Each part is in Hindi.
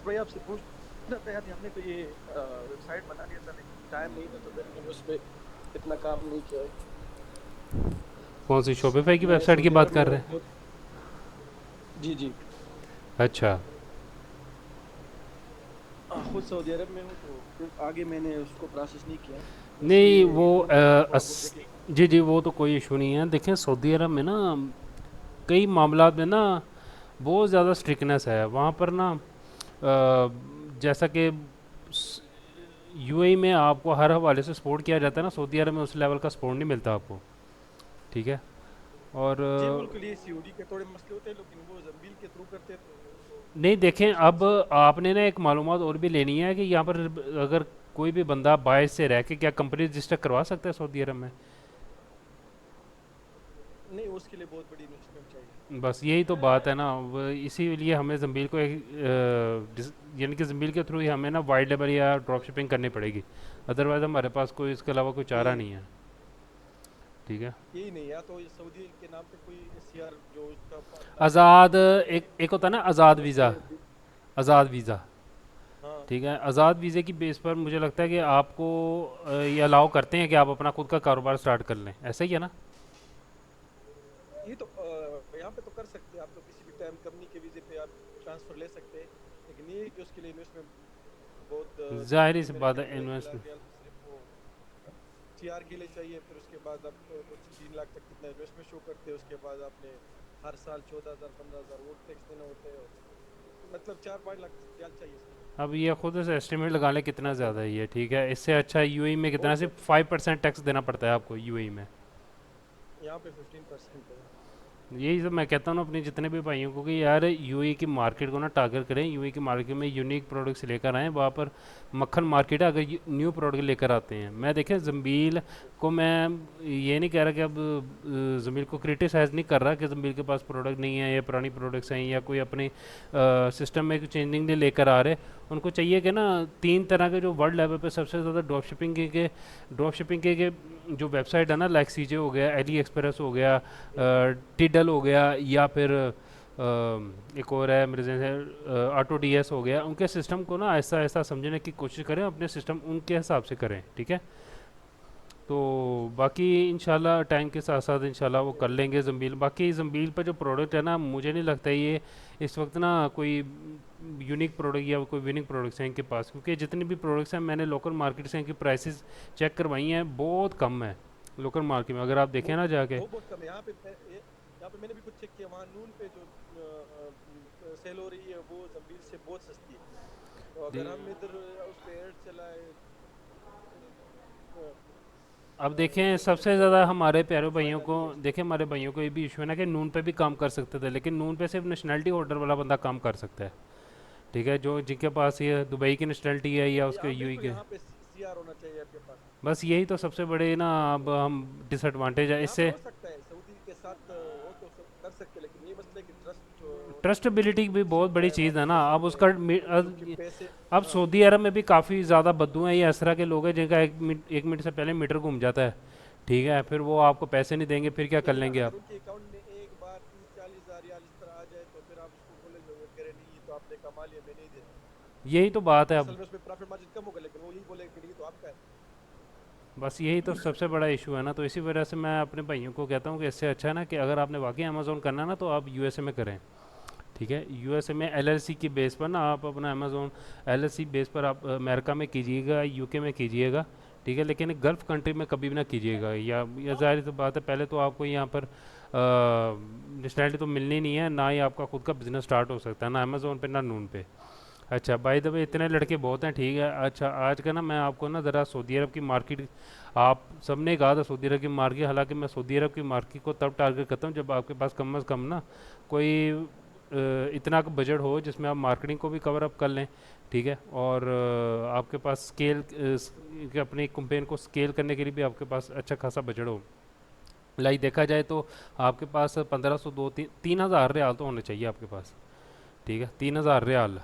बस भाई आपसे पूछना था यार, हमने तो ये वेबसाइट बना लिया था लेकिन टाइम नहीं था तो फिर मैंने उस पे इतना काम नहीं किया है। कौन सी शॉपिफाई की मैं वेबसाइट की सऊदी बात अरब में कर हूँ रहे हैं? बहुत। जी। अच्छा। खुद सऊदी अरब में हूँ तो फिर आगे मैंने उसको प्रोसेस नहीं किया, नहीं इसलिए वो बोल रहा था थोड़ा बहुत देख जी जी, वो तो कोई इशू नहीं है। देखें सऊदी अरब में ना कई मामलात में ना बहुत ज़्यादा स्ट्रिकनेस है वहाँ पर ना। जैसा कि यूएई में आपको हर हवाले से सपोर्ट किया जाता है ना, सऊदी अरब में उस लेवल का सपोर्ट नहीं मिलता आपको। ठीक है। और जी बिल्कुल, ये सीओडी के थोड़े मसले होते हैं लेकिन वो जंबील के थ्रू करते हैं तो नहीं देखें, उसमें अब मसला नहीं है। आपने ना एक मालूमात और भी लेनी है कि यहाँ पर अगर कोई भी बंदा बायस से रह के क्या कंपनी रजिस्टर करवा सकता है सऊदी अरब में? नहीं, उसके लिए बहुत बड़ी इन्वेस्टमेंट चाहिए। बस यही तो बात है ना। इसीलिए हमें जंबील को एक यानी कि जंबील के थ्रू ही हमें ना वाइड लेवल या ड्रॉप शिपिंग करनी पड़ेगी। अदरवाइज़ हमारे पास कोई इसके अलावा कोई चारा ये नहीं है। ठीक है। यही नहीं, या तो ये सऊदी के नाम पे कोई सीआर जो उसका पासपोर्ट आज़ाद बनता है वो एक बने, एक होता है ना आज़ाद और वीज़ा। उसके आज़ाद वीज़ा। हाँ। ठीक है, आज़ाद वीज़े की बेस पर मुझे लगता है कि आपको ये अलाउ करते हैं कि आप अपना खुद का कारोबार स्टार्ट कर लें, ऐसा ही है ना? ये तो यहाँ पे तो कर सकते हैं आप, तो किसी भी टाइम कंपनी के वीजे पे आप ट्रांसफर ले सकते हैं, लेकिन ये है कि उसके लिए इन्वेस्टमेंट बहुत ज़ाहिर अभी सी मेरे बात ख्याल है, में 1 लाख इन्वेस्टमेंट। रियाल सिर्फ वो सीआर के लिए चाहिए, फिर उसके बाद आप कुछ 3 लाख तक कितना इन्वेस्टमेंट शो करते हैं, उसके बाद आपने हर साल 14,000 15,000 वो टैक्स देना होता है, मतलब 4-5 लाख रियाल चाहिए इसके लिए। अब ये खुद से एस्टिमेट लगा लें कितना ज़्यादा है ये। ठीक है, इससे अच्छा यूएई में कितना, बहुत सिर्फ ज़्यादा, 5% टैक्स देना पड़ता है आपको यूएई में। यहाँ पे 15% है। यही सब मैं कहता हूँ ना अपने जितने भी भाइयों को कि यार यूएई की मार्केट को ना टारगेट करें। यूएई की मार्केट में यूनिक प्रोडक्ट्स लेकर आएँ, वहाँ पर मक्खन मार्केट है। अगर न्यू प्रोडक्ट लेकर आते हैं, मैं देखें जम्बील को मैं ये नहीं कह रहा कि अब जम्बील को क्रिटिसाइज़ नहीं कर रहा कि जम्बील के पास प्रोडक्ट नहीं है या पुरानी प्रोडक्ट्स हैं या कोई अपने सिस्टम में चेंजिंग नहीं लेकर आ रहे। उनको चाहिए कि ना 3 तरह के जो वर्ल्ड लेवल पे सबसे ज़्यादा ड्रॉप शिपिंग के जो वेबसाइट है ना, लाइक सीजे हो गया, एली एक्सप्रेस हो गया, टिडल हो गया, या फिर एक और है मेरे जहन से ऑटो डीएस हो गया। उनके सिस्टम को ना ऐसा ऐसा समझने की कोशिश करें, अपने सिस्टम उनके हिसाब से करें। ठीक है। तो बाकी इंशाल्लाह टाइम के साथ साथ इंशाल्लाह वो कर लेंगे जम्बील। बाकी जम्बील पर जो प्रोडक्ट है ना, मुझे नहीं लगता ये इस वक्त ना कोई यूनिक प्रोडक्ट या कोई विनिंग प्रोडक्ट्स हैं इनके पास, क्योंकि जितनी भी प्रोडक्ट्स हैं मैंने लोकल मार्केट से इनकी प्राइसेस चेक करवाई हैं, बहुत कम है लोकल मार्केट में, अगर आप देखें वो ना जाके। वो बहुत कम है यहाँ पे। यहाँ पे मैंने भी कुछ चेक किया, वहाँ नून पे जो सेल हो रही है वो जंबील से बहुत सस्ती है। तो अगर हम इधर उस पे ऐड चलाए अब देखें इन्वेस्टमेंट सबसे ज़्यादा करें हमारे प्यारे तो भाइयों फ़ायदा को, नहीं है इसमें। देखें हमारे भाइयों को ये भी इशू है ना कि नून पे भी काम कर सकते थे, लेकिन नून पे सिर्फ नेशनलिटी होल्डर वाला बंदा काम कर सकता है। ठीक है, जो जिनके पास ये दुबई की नेशनलिटी है या उसके यहाँ यूई बिल्कुल, के। यहाँ पे सीआर होना चाहिए आपके पास। बस यही तो सबसे बड़े ना अब हम डिसएडवांटेज है यहाँ पे इससे। हो सकता है सऊदी के साथ हो तो सब कर सकते हैं, लेकिन ये मसला है कि ट्रस्ट होना चाहिए ट्रस्टेबिलिटी भी किसी बहुत भी बड़ी टाइम चीज़ है आपके ना। अब सामने, उसका क्योंकि पैसे। अब हाँ, सऊदी अरब में भी काफ़ी ज़्यादा बद्दू हैं ये इस तरह के लोग हैं जिनका 1 मिनट से पहले मीटर घूम जाता है। ठीक है, फिर वो आपको पैसे नहीं देंगे, फिर क्या कर यही ना, लेंगे अगर आप? उनके अकाउंट में एक बार 30-40 हज़ार रियाल इस तरह आ जाए तो फिर आप उसको बोले जो कह नहीं, ये तो आपने कमा लिया, मैं नहीं देता। यही तो बात है अब। असल में उसमें प्रॉफिट मार्जिन कम होगा, लेकिन वो यही बोलेगा कि नहीं, ये तो आपका है। बस यही तो सबसे बड़ा इशू है ना। तो इसी वजह से मैं अपने भाइयों को कहता हूँ कि इससे अच्छा है ना कि अगर आपने वाकई अमेज़ोन करना है ना तो आप यूएसए में करें। ठीक है, यूएसए में एलएलसी की बेस पर ना आप अपना अमेज़ोन एलएलसी बेस पर आप अमेरिका में कीजिएगा, यूके में कीजिएगा। ठीक है, लेकिन गल्फ़ कंट्री में कभी भी ना कीजिएगा। या ज़ाहिर सी बात है, पहले तो आपको यहाँ पर नेशनैलिटी तो मिलनी नहीं है, ना ही आपका खुद का बिजनेस स्टार्ट हो सकता है, ना अमेज़ोन पे ना नून पे। अच्छा बाय द वे, इतने लड़के बहुत हैं। ठीक है, अच्छा आज का ना मैं आपको ना ज़रा सऊदी अरब की मार्केट, आप सबने कहा था सऊदी अरब की मार्केट, हालांकि मैं सऊदी अरब की मार्केट को तब टारगेट करता हूँ जब आपके पास कम अज़ कम ना कोई इतना का बजट हो जिसमें आप मार्केटिंग को भी कवर अप कर लें। ठीक है, और आपके पास स्केल अपनी कंपेन को स्केल करने के लिए भी आपके पास अच्छा खासा बजट हो। लाइक देखा जाए तो आपके पास 1500 दो 3,000 रियाल तो होने चाहिए आपके पास। ठीक है, 3,000 रियाल।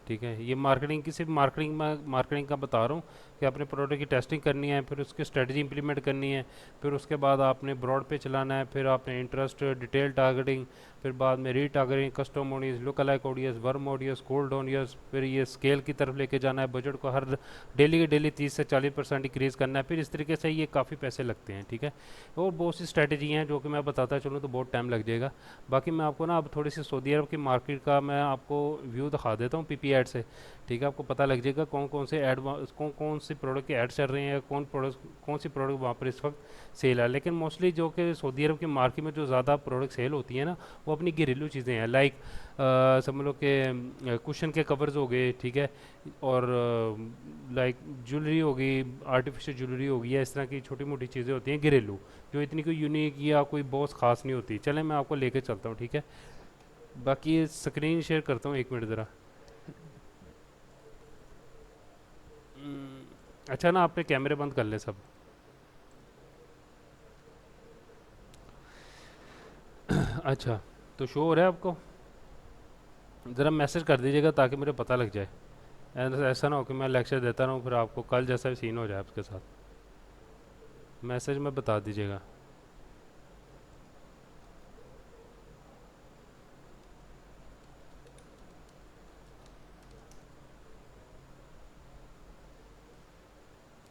ठीक है, ये मार्केटिंग की सिर्फ मार्केटिंग का बता रहा हूँ कि अपने प्रोडक्ट की टेस्टिंग करनी है, फिर उसकी स्ट्रेटजी इंप्लीमेंट करनी है, फिर उसके बाद आपने ब्रॉड पे चलाना है, फिर आपने इंटरेस्ट डिटेल टारगेटिंग, फिर बाद में retargeting, custom audience, look alike audience, worm audience, cold audience, फिर ये स्केल की तरफ लेके जाना है, बजट को हर डेली के डेली 30 से 40% इंक्रीज़ करना है, फिर इस तरीके से ये काफ़ी पैसे लगते हैं, ठीक है। और बहुत सी स्ट्रैटेजी हैं जो कि मैं बताता चलूँ तो बहुत टाइम लग जाएगा। बाकी मैं आपको ना अब थोड़ी सी सऊदी अरब की मार्केट का मैं आपको व्यू दिखा देता हूँ पीपी ऐड से, ठीक है। आपको पता लग जाएगा कौन कौन से ऐड, कौन सी प्रोडक्ट के ऐड चल रहे हैं, कौन सी प्रोडक्ट वहाँ पर इस वक्त सेल है। लेकिन मोस्टली जो कि सऊदी अरब की मार्केट में जो ज़्यादा प्रोडक्ट सेल होती है ना, वो अपनी घरेलू चीज़ें हैं, लाइक समझ लो कि कुशन के कवर्स हो गए, ठीक है, और लाइक ज्वेलरी होगी, आर्टिफिशियल ज्वेलरी होगी, या इस तरह की छोटी मोटी चीज़ें होती हैं घरेलू, जो इतनी कोई यूनिक या कोई बहुत ख़ास नहीं होती। चलें मैं आपको लेके चलता हूँ, ठीक है। बाकी स्क्रीन शेयर करता हूँ, एक मिनट ज़रा। अच्छा ना, आपने कैमरे बंद कर ले सब। अच्छा, तो शो हो रहा है आपको? ज़रा मैसेज कर दीजिएगा ताकि मुझे पता लग जाए, ऐसा ना हो कि मैं लेक्चर देता रहूँ फिर आपको कल जैसा भी सीन हो जाए आपके साथ। मैसेज में बता दीजिएगा।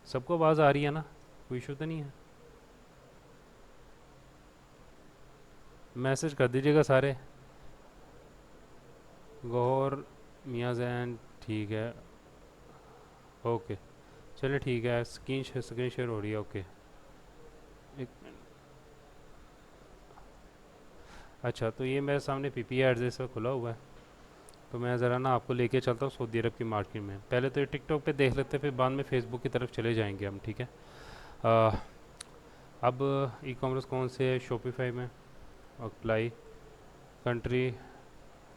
सबको आवाज़ आ रही है ना? कोई इशू तो नहीं है? मैसेज कर दीजिएगा सारे। गौर, मियाँ जैन, ठीक है, ओके, चलिए ठीक है। स्क्रीन शेयर हो रही है, ओके। एक अच्छा, तो ये मेरे सामने पीपी एड्रेस पर खुला हुआ है, तो मैं ज़रा ना आपको लेके चलता हूँ सऊदी अरब की मार्केट में। पहले तो ये टिकटॉक पे देख लेते हैं, फिर बाद में फेसबुक की तरफ चले जाएंगे हम, ठीक है। आ, अब ई कॉमर्स कौन से है? शॉपिफाई में अप्लाई, कंट्री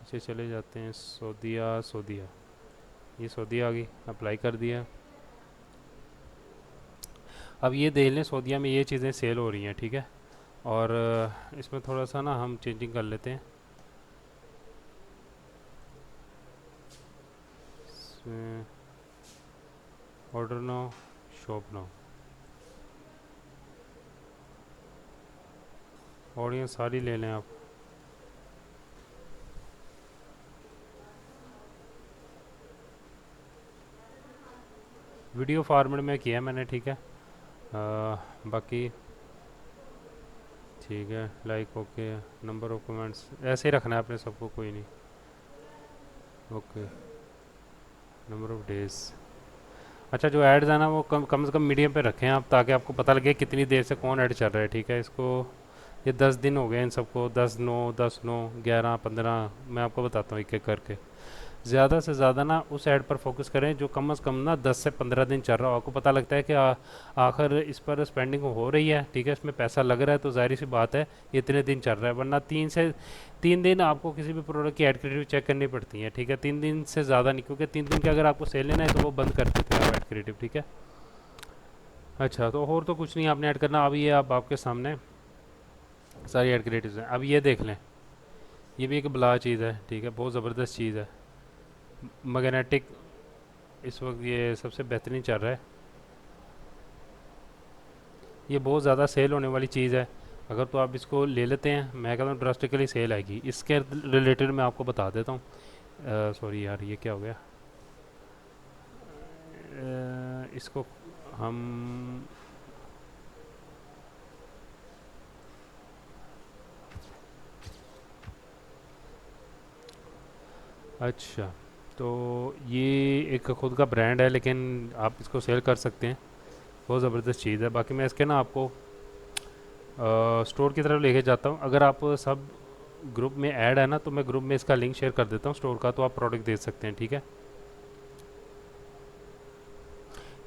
से चले जाते हैं, सऊदीया, ये सऊदी आ गई, अप्लाई कर दिया। अब ये देख लें, सऊदीया में ये चीज़ें सेल हो रही हैं, ठीक है। और इसमें थोड़ा सा ना हम चेंजिंग कर लेते हैं, इसमें order now, shop now, audience सारी ले लें आप। वीडियो फॉर्मेट में किया है मैंने, ठीक है। बाकी ठीक है, like okay, number of comments ऐसे ही रखना है आपने सबको, कोई नहीं, ओके, नंबर ऑफ डेज। अच्छा, जो एड्स है ना वो कम से कम मीडियम पे रखें आप, ताकि आपको पता लगे कितनी देर से कौन ऐड चल रहा है, ठीक है। इसको ये 10 दिन हो गए इन सबको, 10 9 11 15, मैं आपको बताता हूँ एक एक करके। ज़्यादा से ज़्यादा ना उस ऐड पर फोकस करें जो कम से कम ना 10 से 15 दिन चल रहा हो, आपको पता लगता है कि आखिर इस पर स्पेंडिंग हो रही है, ठीक है, इसमें पैसा लग रहा है, तो जाहिर सी बात है ये इतने दिन चल रहा है। वरना 3 दिन आपको किसी भी प्रोडक्ट की ऐड क्रिएटिव चेक करनी पड़ती है, ठीक है। 3 दिन से ज़्यादा नहीं, क्योंकि 3 दिन के अगर आपको सेल लेना है तो वो बंद कर देते हैं ऐड क्रिएटिव, ठीक है। अच्छा, तो और तो कुछ नहीं आपने ऐड करना। अब ये आपके सामने सारी ऐड क्रिएटिव हैं। अब ये देख लें, ये भी एक बला चीज़ है, ठीक है, बहुत ज़बरदस्त चीज़ है। मैग्नेटिक इस वक्त ये सबसे बेहतरीन चल रहा है, ये बहुत ज़्यादा सेल होने वाली चीज़ है। अगर तो आप इसको ले लेते हैं, मैं कहता हूँ ड्रास्टिकली सेल आएगी। इसके रिलेटेड मैं आपको बता देता हूँ। सॉरी यार, ये क्या हो गया? इसको हम अच्छा, तो ये एक खुद का ब्रांड है, लेकिन आप इसको सेल कर सकते हैं, बहुत ज़बरदस्त चीज़ है। बाकी मैं इसके ना आपको स्टोर की तरफ लेके जाता हूँ। अगर आप सब ग्रुप में ऐड है ना, तो मैं ग्रुप में इसका लिंक शेयर कर देता हूँ स्टोर का, तो आप प्रोडक्ट देख सकते हैं, ठीक है।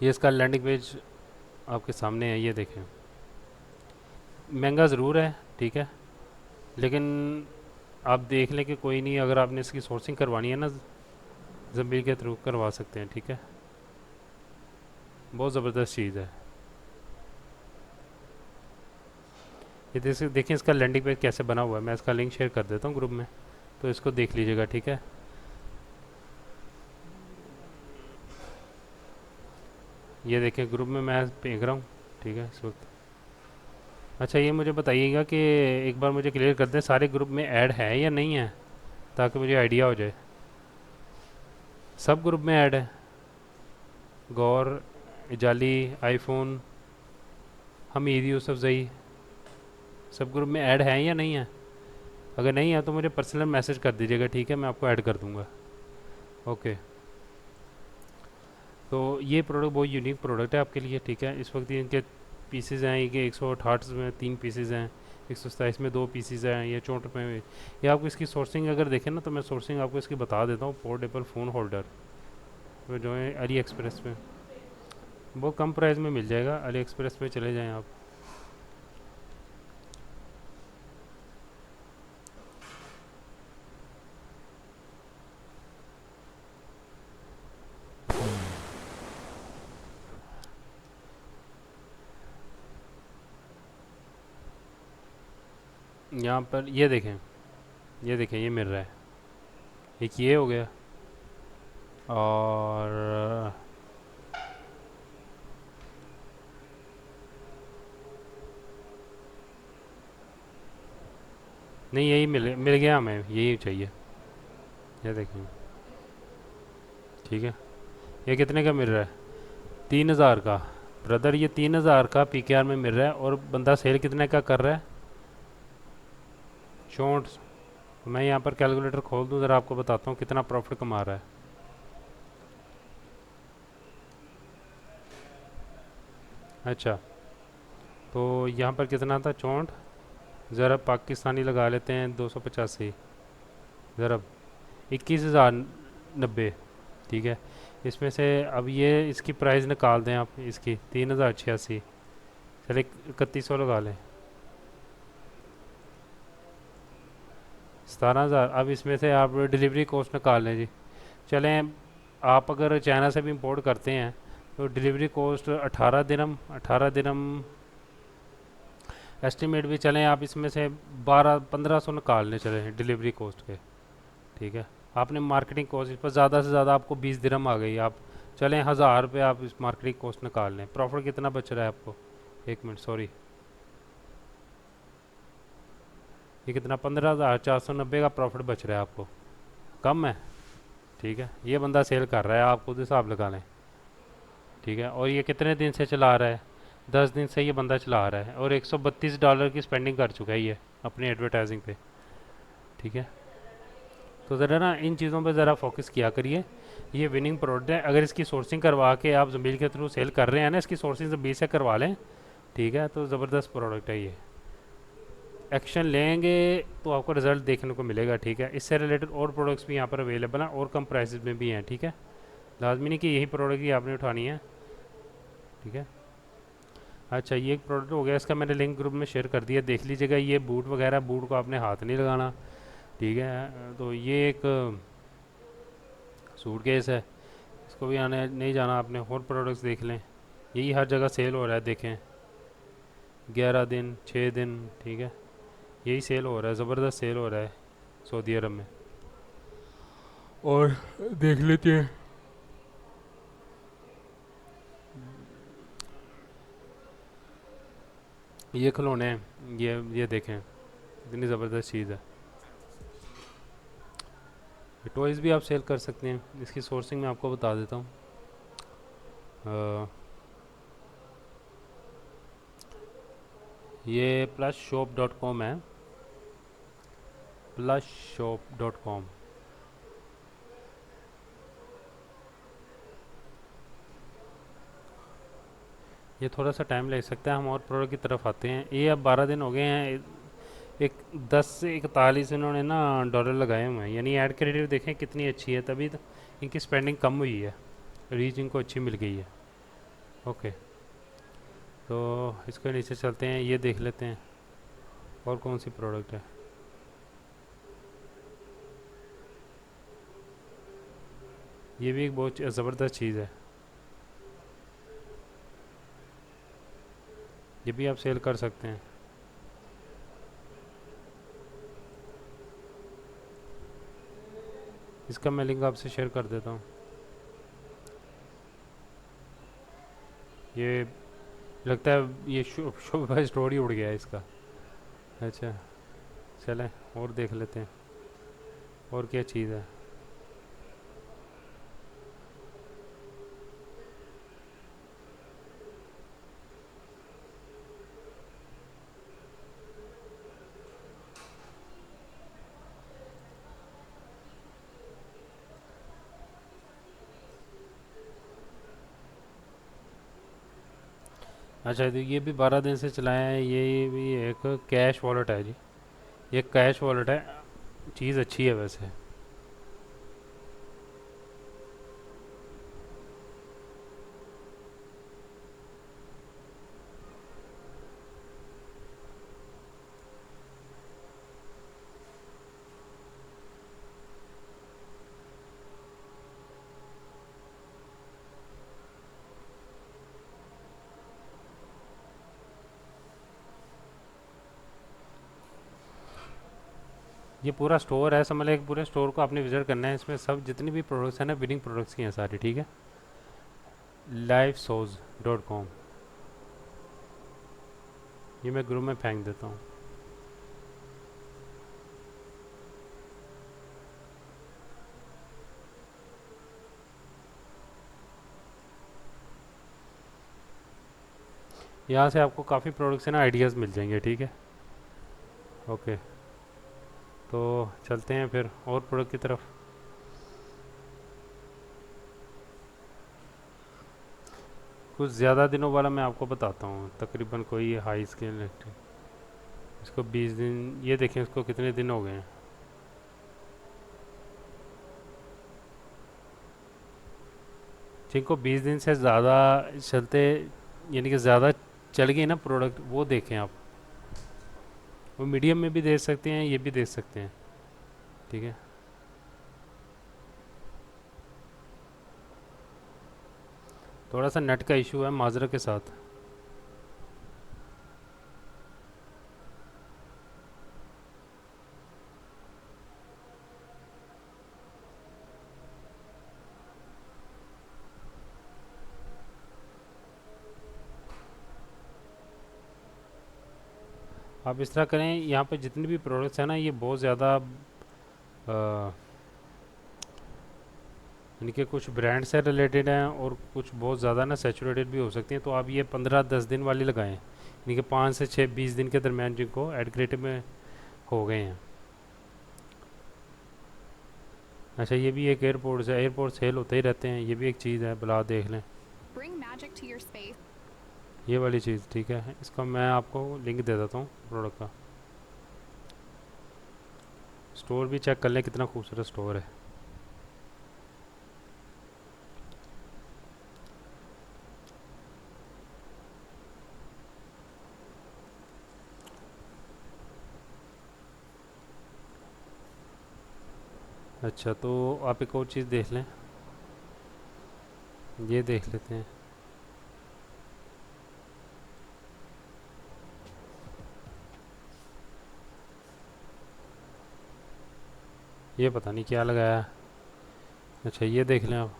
ये इसका लैंडिंग पेज आपके सामने है, ये देखें। महंगा ज़रूर है, ठीक है, लेकिन आप देख लें कि कोई नहीं, अगर आपने इसकी सोर्सिंग करवानी है ना ज़मील के थ्रू, करवा सकते हैं, ठीक है। बहुत ज़बरदस्त चीज़ है ये। देखिए इसका लैंडिंग पेज कैसे बना हुआ है, मैं इसका लिंक शेयर कर देता हूँ ग्रुप में, तो इसको देख लीजिएगा, ठीक है। ये देखें ग्रुप में मैं फेंक रहा हूँ, ठीक है इस वक्त। अच्छा ये मुझे बताइएगा कि एक बार मुझे क्लियर कर दें, सारे ग्रुप में ऐड है या नहीं है, ताकि मुझे आइडिया हो जाए। सब ग्रुप में ऐड है, गौर, जाली, आईफोन, हमीद, यूसुफजई, सब ग्रुप में ऐड है या नहीं है? अगर नहीं है तो मुझे पर्सनल मैसेज कर दीजिएगा, ठीक है, मैं आपको ऐड कर दूंगा। ओके। तो ये प्रोडक्ट बहुत यूनिक प्रोडक्ट है आपके लिए, ठीक है। इस वक्त ये इनके पीसेज हैं, ये 168 में 3 पीसेज हैं, 127 में 2 पीसेज हैं, ये 64 में। ये आपको इसकी सोर्सिंग अगर देखें ना, तो मैं सोर्सिंग आपको इसकी बता देता हूँ। पोर्टेबल फ़ोन होल्डर वो जो है अली एक्सप्रेस में बहुत कम प्राइस में मिल जाएगा। अली एक्सप्रेस पे चले जाएं आप। यहाँ पर ये देखें, ये देखें, ये मिल रहा है। एक ये हो गया, और नहीं यही मिल गया, हमें यही चाहिए। ये देखें, ठीक है। ये कितने का मिल रहा है? 3,000 का। ब्रदर ये 3,000 का PKR में मिल रहा है, और बंदा सेल कितने का कर रहा है? 64। मैं यहाँ पर कैलकुलेटर खोल दूँ ज़रा, आपको बताता हूँ कितना प्रॉफिट कमा रहा है। अच्छा, तो यहाँ पर कितना था? 64। ज़रा पाकिस्तानी लगा लेते हैं, 285। ज़रा 21,090, ठीक है। इसमें से अब ये इसकी प्राइस निकाल दें आप, इसकी 3,086। चले 3100 लगा लें, 17,000। अब इसमें से आप डिलीवरी कॉस्ट निकाल लें जी। चलें, आप अगर चाइना से भी इंपोर्ट करते हैं तो डिलीवरी कॉस्ट 18 दिरहम, 18 दिरहम एस्टिमेट भी। चलें आप इसमें से 1200-1500 निकाल लें, चलें डिलीवरी कॉस्ट के, ठीक है। आपने मार्केटिंग कॉस्ट इस पर ज़्यादा से ज़्यादा आपको 20 दिरहम आ गई। आप चलें 1,000 रुपये आप इस मार्केटिंग कॉस्ट निकाल लें। प्रॉफिट कितना बच रहा है आपको? एक मिनट, सॉरी, ये कितना? 15,490 का प्रॉफिट बच रहा है आपको। कम है, ठीक है। ये बंदा सेल कर रहा है, आप खुद हिसाब लगा लें, ठीक है। और ये कितने दिन से चला रहा है? 10 दिन से ये बंदा चला रहा है, और $132 की स्पेंडिंग कर चुका है ये अपनी एडवर्टाइजिंग पे, ठीक है। तो ज़रा ना इन चीज़ों पे ज़रा फोकस किया करिए। ये विनिंग प्रोडक्ट है। अगर इसकी सोर्सिंग करवा के आप ज़मील के थ्रू सेल कर रहे हैं ना, इसकी सोर्सिंग ज़मील से करवा लें, ठीक है, तो ज़बरदस्त प्रोडक्ट है ये। एक्शन लेंगे तो आपको रिज़ल्ट देखने को मिलेगा, ठीक है। इससे रिलेटेड और प्रोडक्ट्स भी यहाँ पर अवेलेबल हैं, और कम प्राइसेस में भी हैं, ठीक है। लाजमी नहीं कि यही प्रोडक्ट ही आपने उठानी है, ठीक है। अच्छा, ये एक प्रोडक्ट हो गया, इसका मैंने लिंक ग्रुप में शेयर कर दिया, देख लीजिएगा। ये बूट वगैरह, बूट को आपने हाथ नहीं लगाना, ठीक है। तो ये एक सूट केस है, इसको भी आने नहीं जाना आपने। और प्रोडक्ट्स देख लें, यही हर जगह सेल हो रहा है, देखें 11 दिन, 6 दिन, ठीक है। यही सेल हो रहा है, ज़बरदस्त सेल हो रहा है सऊदी अरब में। और देख लेते हैं, ये खिलौने हैं, ये देखें इतनी ज़बरदस्त चीज़ है। ये टॉयज़ भी आप सेल कर सकते हैं। इसकी सोर्सिंग मैं आपको बता देता हूँ। ये plushshop.com है, plushshop.com। ये थोड़ा सा टाइम लग सकता है, हम और प्रोडक्ट की तरफ आते हैं। ये अब 12 दिन हो गए हैं, एक 10 से 41 इन्होंने ना डॉलर लगाए हुए हैं, यानी ऐड क्रेडिट देखें कितनी अच्छी है, तभी तो इनकी स्पेंडिंग कम हुई है, रीच इनको अच्छी मिल गई है। ओके, तो इसके नीचे चलते हैं, ये देख लेते हैं और कौन सी प्रोडक्ट है। ये भी एक बहुत ज़बरदस्त चीज़ है, ये भी आप सेल कर सकते हैं। इसका मैं लिंक आपसे शेयर कर देता हूँ। ये लगता है ये शोभा स्टोर ही उड़ गया है इसका। अच्छा, चलें और देख लेते हैं और क्या चीज़ है। अच्छा, तो ये भी 12 दिन से चलाया है। ये भी एक कैश वॉलेट है जी, ये कैश वॉलेट है। चीज़ अच्छी है वैसे। ये पूरा स्टोर है, समझ लें पूरे स्टोर को आपने विजिट करना है। इसमें सब जितनी भी प्रोडक्ट्स हैं ना, विनिंग प्रोडक्ट्स की हैं सारी, ठीक है। lifesoz.com, ये मैं ग्रुप में फेंक देता हूँ। यहाँ से आपको काफ़ी प्रोडक्ट्स से ना आइडियाज़ मिल जाएंगे, ठीक है। ओके, तो चलते हैं फिर और प्रोडक्ट की तरफ। कुछ ज़्यादा दिनों वाला मैं आपको बताता हूँ, तकरीबन कोई हाई स्केल इसको 20 दिन, ये देखें इसको कितने दिन हो गए हैं। जिनको 20 दिन से ज़्यादा चलते, यानी कि ज़्यादा चल गई ना प्रोडक्ट, वो देखें आप। वो मीडियम में भी देख सकते हैं, ये भी देख सकते हैं, ठीक है। थोड़ा सा नेट का इशू है, माजरा के साथ। आप इस तरह करें, यहाँ पे जितनी भी प्रोडक्ट्स हैं ना, ये बहुत ज़्यादा यानी कि कुछ ब्रांड से रिलेटेड हैं और कुछ बहुत ज़्यादा ना सैचुरेटेड भी हो सकती हैं। तो आप ये 15-10 दिन वाली लगाएं, यानी कि 5 से 6 20 दिन के दरमियान जिनको एडक्रेटिव में हो गए हैं। अच्छा, ये भी एक एयरपोर्ट से, एयरपोर्ट सेल होते ही रहते हैं, ये भी एक चीज़ है, बुला देख लें। ये वाली चीज़ ठीक है, इसका मैं आपको लिंक दे देता हूँ प्रोडक्ट का। स्टोर भी चेक कर लें, कितना खूबसूरत स्टोर है। अच्छा, तो आप एक और चीज़ देख लें, ये देख लेते हैं। ये पता नहीं क्या लगाया है। अच्छा, ये देख लें आप।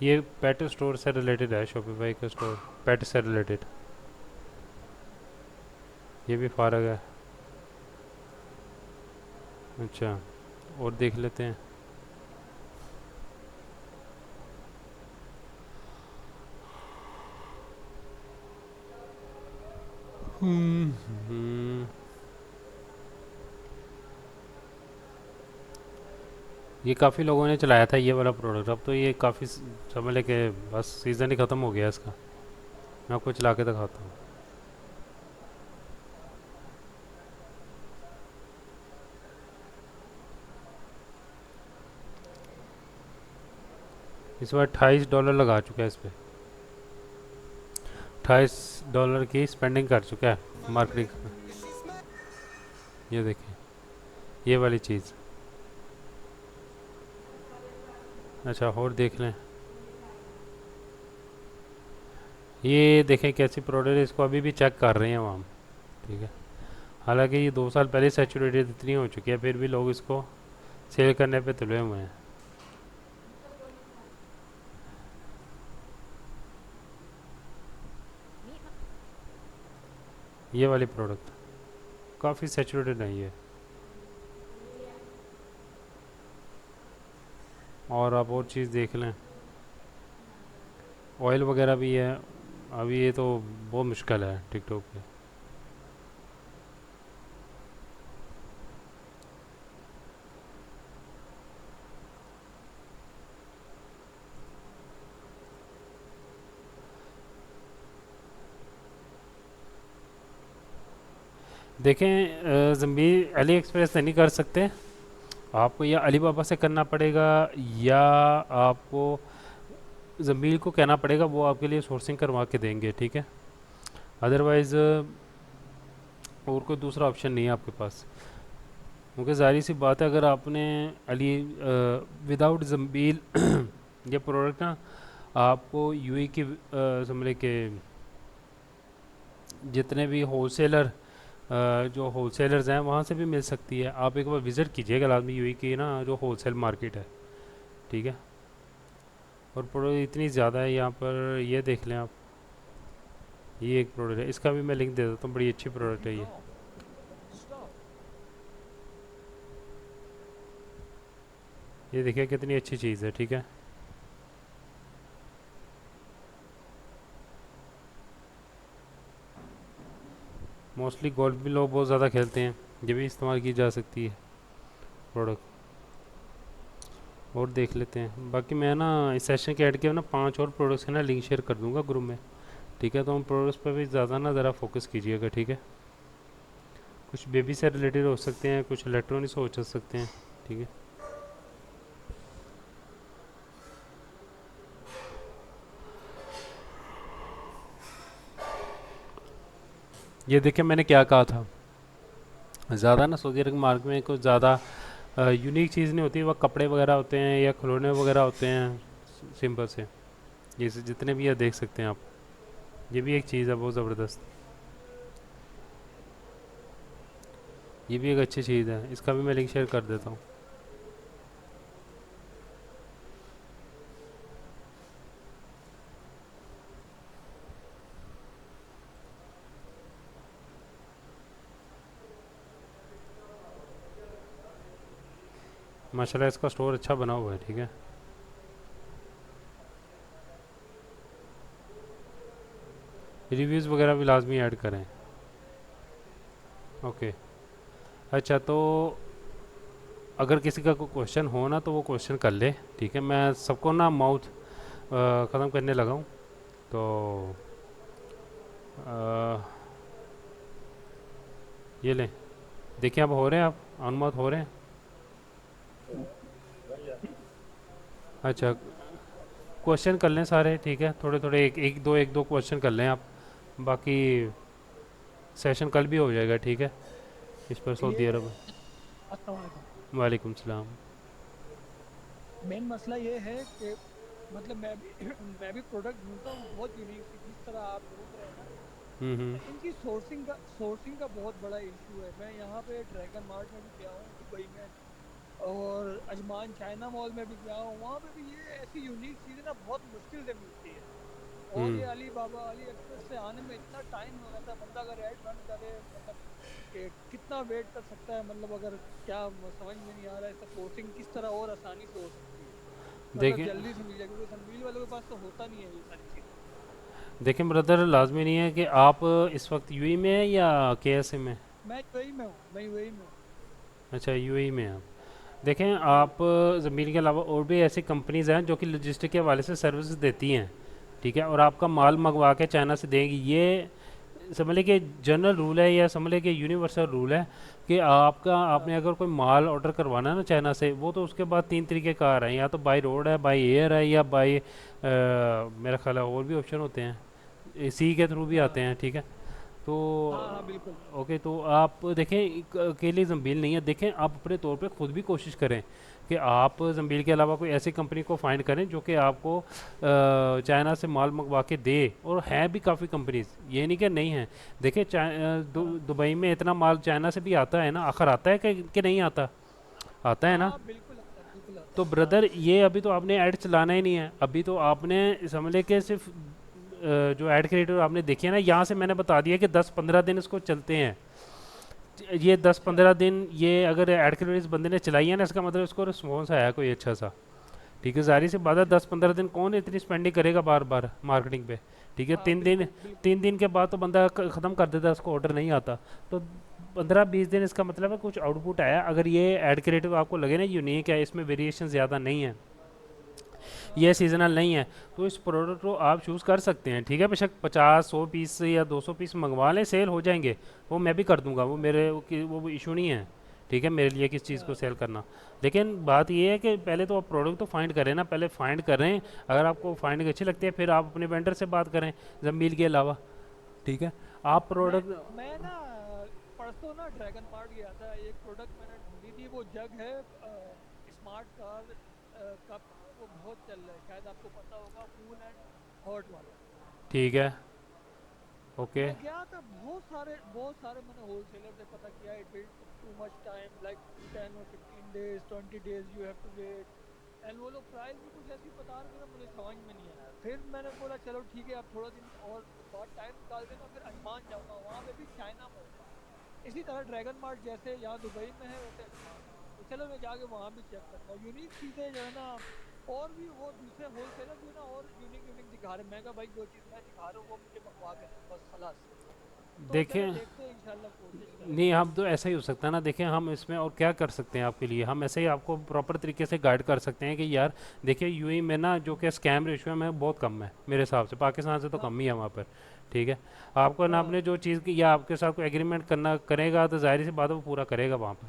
ये पेट स्टोर से रिलेटेड है, शॉपिफाई का स्टोर पेट से रिलेटेड। ये भी फारग है। अच्छा, और देख लेते हैं। हम्म, ये काफ़ी लोगों ने चलाया था ये वाला प्रोडक्ट। अब तो ये काफ़ी समझ ले कि बस सीज़न ही ख़त्म हो गया इसका। मैं आपको चला के दिखाता हूँ। इस बार $28 लगा चुका है इस पर। $28 की स्पेंडिंग कर चुका है मार्केटिंग में। ये देखें, ये वाली चीज़। अच्छा, और देख लें, ये देखें कैसी प्रोडक्ट है, इसको अभी भी चेक कर रहे हैं हम, ठीक है। हालांकि ये 2 साल पहले सैचुरेटेड इतनी हो चुकी है, फिर भी लोग इसको सेल करने पे तुले हुए हैं। ये वाली प्रोडक्ट काफ़ी सेचुरेटेड है ये। और आप और चीज़ देख लें, ऑयल वगैरह भी है। अभी ये तो बहुत मुश्किल है टिकटॉक पे। देखें ज़मीर अली एक्सप्रेस से नहीं कर सकते, आपको या अली बाबा से करना पड़ेगा, या आपको ज़मीर को कहना पड़ेगा, वो आपके लिए सोर्सिंग करवा के देंगे, ठीक है। अदरवाइज़ और कोई दूसरा ऑप्शन नहीं है आपके पास, क्योंकि ज़ाहिर सी बात है अगर आपने अली विदाउट ज़मील ये प्रोडक्ट ना आपको यूएई की समझ के जितने भी होलसेलर जो होलसेलर्स हैं वहाँ से भी मिल सकती है। आप एक बार विज़िट कीजिएगा लाजमी यूएई की ना जो होलसेल मार्केट है, ठीक है। और प्रोडक्ट इतनी ज़्यादा है यहाँ पर, ये देख लें आप, ये एक प्रोडक्ट है, इसका भी मैं लिंक दे देता हूँ, बड़ी अच्छी प्रोडक्ट है ये। ये देखिए कितनी अच्छी चीज़ है, ठीक है। मोस्टली गोल्फ भी लोग बहुत ज़्यादा खेलते हैं, ये भी इस्तेमाल की जा सकती है प्रोडक्ट। और देख लेते हैं बाकी, मैं ना इस सेशन के ऐड के ना 5 और प्रोडक्ट्स के ना लिंक शेयर कर दूंगा ग्रुप में, ठीक है। तो उन प्रोडक्ट्स पर भी ज़्यादा ना ज़रा फोकस कीजिएगा, ठीक है। कुछ बेबी से रिलेटेड हो सकते हैं, कुछ इलेक्ट्रॉनिक्स हो सकते हैं, ठीक है। ये देखिए मैंने क्या कहा था, ज़्यादा ना सऊदी अरब मार्केट में कुछ ज़्यादा यूनिक चीज़ नहीं होती, वह कपड़े वगैरह होते हैं या खिलौने वगैरह होते हैं सिंपल से। ये जितने भी है देख सकते हैं आप, ये भी एक चीज़ है बहुत ज़बरदस्त, ये भी एक अच्छी चीज़ है, इसका भी मैं लिंक शेयर कर देता हूँ। माशाल्लाह इसका स्टोर अच्छा बना हुआ है, ठीक है। रिव्यूज़ वगैरह भी लाजमी ऐड करें, ओके। अच्छा तो अगर किसी का कोई क्वेश्चन हो ना तो वो क्वेश्चन कर ले, ठीक है। मैं सबको ना माउथ ख़त्म करने लगा हूँ, तो अ, ये लें, देखिए आप हो रहे हैं, आप ऑन माउथ हो रहे हैं। अच्छा क्वेश्चन कर लें सारे, ठीक है, थोड़े थोड़े एक दो क्वेश्चन कर लें आप, बाकी सेशन कल भी हो जाएगा, ठीक है, इस पर सऊदी ये अरब। अस्सलाम वालेकुम। वालेकुम सलाम। मेन मसला ये है कि मतलब मैं भी मैं भी प्रोडक्ट ढूंढता हूँ बहुत यूनिक सी, जिस तरह आप ढूंढ रहे हैं ना। हम्म। इनकी सोर्सिंग का बहुत बड़ा इशू है। मैं यहाँ पे ड्रैगन मार्ट में भी गया हूँ दुबई में, और अजमान चाइना मॉल में भी गया हूँ, वहाँ पे भी ये ऐसी यूनिक चीज़ें ना बहुत मुश्किल से मिलती है। और ये हम्म। अली बाबा अली एक्सप्रेस से आने में इतना टाइम हो जाता है, बंदा अगर ऐड रन करे मतलब कि कितना वेट कर सकता है, मतलब अगर क्या समझ में नहीं आ रहा है इसका सोर्सिंग किस तरह और आसानी से हो सकती है, मतलब देखें जल्दी से मिल जाए, क्योंकि सनवील वालों के पास तो होता नहीं है ये सारी चीज़ें। देखें ब्रदर, लाजमी नहीं है कि आप इस वक्त यूएई में हैं या केएसए में। मैं यूएई में हूँ, मैं यूएई में हूँ। अच्छा यूएई में हैं आप। देखें जी। आप ज़मीन के अलावा और भी ऐसी कंपनीज़ हैं जो कि लॉजिस्टिक के हवाले से सर्विस देती हैं, ठीक है, और आपका माल मंगवा के चाइना से देंगी। ये समझ लें कि जनरल रूल है, या समझ लें कि यूनिवर्सल रूल है कि हाँ आपने अगर कोई माल ऑर्डर करवाना है ना चाइना से, वो तो उसके बाद 3 तरीके का आ रहा है, या तो बाई रोड है, बाई एयर है, या बाई मेरा ख्याल है और भी ऑप्शन होते हैं, सी के थ्रू भी आते हाँ हैं, ठीक है। तो हाँ हाँ बिल्कुल। ओके, तो आप देखें अकेली जंबील नहीं है, देखें आप अपने तौर पे खुद भी कोशिश करें कि आप जंबील के अलावा कोई ऐसी कंपनी को फाइंड करें जो कि आपको चाइना से माल मंगवा के दे। और हैं भी काफ़ी कंपनीज, ये नहीं कि नहीं है। देखिए हाँ दुबई में इतना माल चाइना से भी आता है ना, आखिर आता है कि नहीं आता। आता है ना? हाँ बिल्कुल आता है, बिल्कुल आता तो है। हाँ ब्रदर ये अभी तो आपने ऐड चलाना ही नहीं है, अभी तो आपने समझ ले कि सिर्फ जो ऐड क्रिएटर आपने देखी है ना, यहाँ से मैंने बता दिया कि 10-15 दिन इसको चलते हैं। ये दस अच्छा। पंद्रह दिन ये अगर ऐड क्रिएटर इस बंदे ने चलाई है ना, इसका मतलब इसको रिस्पॉन्स आया कोई अच्छा सा। ठीक है, जाहिर सी बात है 10-15 दिन कौन इतनी स्पेंडिंग करेगा बार बार मार्केटिंग पे। ठीक है, हाँ 3 दिन, बिल्कुल बिल्कुल। 3 दिन के बाद तो बंदा ख़त्म कर देता है, उसको ऑर्डर नहीं आता। तो 15-20 दिन इसका मतलब है कुछ आउटपुट आया। अगर ये ऐड क्रिएटिव आपको लगे ना यूनिक है, इसमें वेरिएशन ज़्यादा नहीं है, हाँ ये सीजनल नहीं है, तो इस प्रोडक्ट को आप चूज़ कर सकते हैं। ठीक है, बेशक 50-100 पीस या 200 पीस मंगवा लें, सेल हो जाएंगे, वो मैं भी कर दूंगा, वो मेरे वो इशू नहीं है। ठीक है, मेरे लिए किस चीज़ को हाँ सेल करना। लेकिन बात ये है कि पहले तो आप प्रोडक्ट तो फाइंड करें ना, पहले फाइंड करें। अगर आपको फाइंडिंग अच्छी लगती है फिर आप अपने वेंडर से बात करें जमील के अलावा। ठीक है, आप मैं प्रोडक्ट मैं ना परसों ना ड्रैगन मार्ट गया था, एक प्रोडक्ट मैंने ढूंढी थी, वो जग है स्मार्ट कार कप, वो बहुत चल रहा है, शायद आपको पता होगा, कूल एंड हॉट वाला। ठीक है, ओके। मैं गया था, बहुत सारे मैंने होलसेलर से पता किया, it will too much time, like 10 or 15 days, 20 days you have to wait. And वो लोग प्राइस भी कुछ ऐसी बता रहे थे ना, मुझे समझ में नहीं आया। फिर मैंने बोला चलो ठीक है, अब थोड़ा दिन और बहुत टाइम निकाल देना, फिर अजमान जाऊंगा। वहाँ पे भी चाइना मोल था, इसी तरह ड्रैगन मार्ट जैसे यहाँ दुबई में है वैसे अजमान में है। तो चलो मैं जाके वहाँ भी चेक करता हूँ, यूनिक चीज़ें जो है ना। और भी वो दूसरे होलसेलर जो है ना, और यूनिक यूनिक दिखा रहे हैं। मैं कहा भाई जो चीज़ मैं दिखा रहा हूँ वो मुझे मंगवा के दो बस, खलास। तो चलो देखें, देखते हैं, इंशाल्लाह कोशिश नहीं करेंगे। हम तो ऐसा ही हो सकता है ना। देखें हम इसमें और क्या कर सकते हैं आपके लिए, हम ऐसे ही आपको प्रॉपर तरीके से गाइड कर सकते हैं कि यार देखिए यूएई में ना जो कि स्कैम रेशियो में बहुत कम है मेरे हिसाब से, पाकिस्तान से तो हाँ कम ही है वहाँ पर। ठीक है, आपको ना हाँ आपने जो चीज़ की या आपके साथ कोई एग्रीमेंट करना करेगा तो जाहिर सी बात है वो पूरा करेगा वहाँ पर।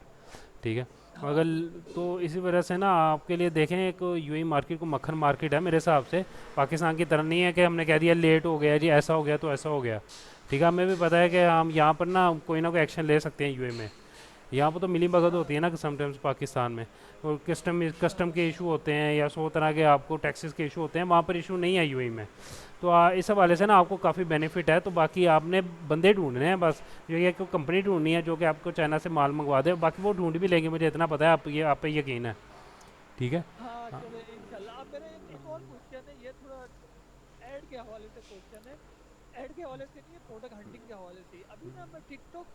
ठीक है, हाँ अगर बिल्कुल। तो इसी वजह से ना आपके लिए देखें एक यूएई मार्केट को मक्खन मार्केट है मेरे हिसाब से। पाकिस्तान की तरह नहीं है कि हमने कह दिया लेट हो गया जी, ऐसा हो गया तो ऐसा हो गया। ठीक है, हमें भी पता है कि हम यहाँ पर ना कोई एक्शन ले सकते हैं यूएई में। यहाँ पर तो मिली भगत हाँ होती है ना समटाइम्स पाकिस्तान में, और कस्टम हाँ कस्टम के इशू होते हैं या 100 तरह के आपको टैक्सेस के इशू होते हैं, वहाँ पर इशू नहीं है यूएई में। तो इस हवाले से ना आपको काफ़ी बेनिफिट है। तो बाकी आपने बंदे ढूंढने हैं बस, जो ये कोई कंपनी ढूंढनी है जो कि आपको चाइना से माल मंगवा दे, बाकी वो ढूंढ भी लेंगे, मुझे इतना पता है, आप पे यकीन है। ठीक है। हाँ, हाँ, चले इंशाल्लाह। अब मेरा एक और क्वेश्चन है, ये थोड़ा ऐड के हवाले से क्वेश्चन है। ऐड के हवाले से नहीं है, प्रोडक्ट हंटिंग के हवाले से ही। अभी ना मैं टिकटॉक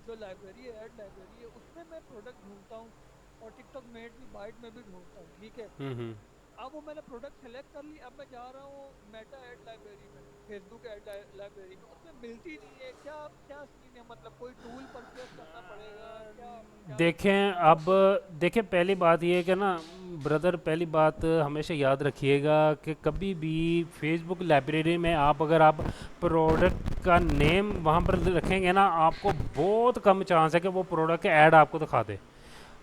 जो लाइब्रेरी है, ऐड लाइब्रेरी है, उसमें मैं प्रोडक्ट ढूंढता हूँ, और टिकटॉक मेड भी बाइट में भी ढूंढता हूँ, ठीक है। हम्म। अब वो मैंने प्रोडक्ट सेलेक्ट कर ली, अब मैं जा रहा हूँ मेटा ऐड लाइब्रेरी में, फेसबुक ऐड लाइब्रेरी में, उसमें मिलती नहीं है। क्या क्या सीन है, मतलब कोई टूल परचेस करना पड़ेगा क्या, क्या देखें क्या अब, उसका? देखें पहली बात ये है कि ना ब्रदर, पहली बात हमेशा याद रखिएगा कि कभी भी फेसबुक लाइब्रेरी में आप अगर आप प्रोडक्ट का नेम वहाँ पर रखेंगे ना, आपको बहुत कम चांस है कि वो प्रोडक्ट के ऐड आपको दिखा दे।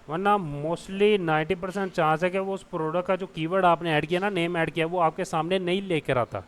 वरना मोस्टली 90% चांस है कि वो उस प्रोडक्ट का जो कीवर्ड आपने ऐड किया ना, नेम ऐड किया, वो आपके सामने नहीं लेकर आता।